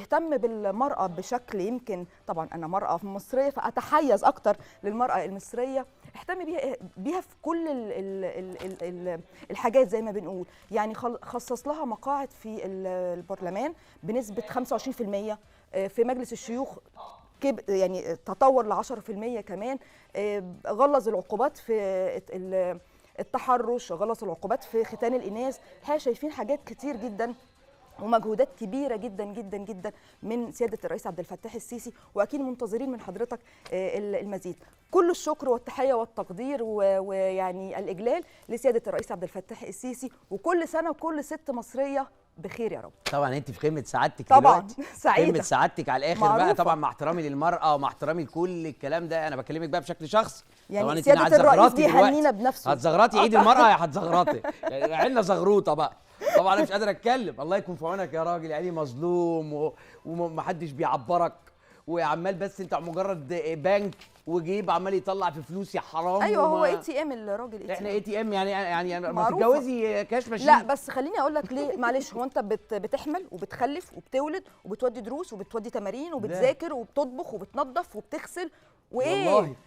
يهتم بالمرأة بشكل، يمكن طبعا أنا مرأة مصرية فأتحيز أكتر للمرأة المصرية، اهتم بيها في كل الحاجات زي ما بنقول. يعني خصص لها مقاعد في البرلمان بنسبة 25%، في مجلس الشيوخ يعني تطور ل 10% كمان، غلظ العقوبات في التحرش، غلظ العقوبات في ختان الإناث. احنا شايفين حاجات كتير جدا ومجهودات كبيرة جدا جدا جدا من سيادة الرئيس عبد الفتاح السيسي، وأكيد منتظرين من حضرتك المزيد. كل الشكر والتحية والتقدير ويعني الإجلال لسيادة الرئيس عبد الفتاح السيسي، وكل سنة وكل ست مصرية بخير يا رب. طبعا انت في قمه سعادتك طبعا دلوقتي، سعيده، قمه سعادتك على الاخر معروفة. بقى، طبعا مع احترامي للمراه ومع احترامي لكل الكلام ده، انا بكلمك بقى بشكل شخصي. يعني طبعا انت سياده الرئيس بيهنينا بنفسه، هتزغرطي عيد المراه يا هتزغرطي، يعني عيلنا زغروطه بقى. طبعا انا مش قادر اتكلم، الله يكون في عونك يا راجل، يعني مظلوم ومحدش بيعبرك، وعمال بس انت مجرد بنك وجيب عمال يطلع في فلوس يا حرام. ايوه هو اي تي ام الراجل، احنا اي تي ام يعني ما معروفة. تتجوزي كاش ماشين. لا بس خليني اقول لك ليه، معلش، هو انت بتحمل وبتخلف وبتولد وبتودي دروس وبتودي تمارين وبتذاكر وبتطبخ وبتنظف وبتغسل وايه. والله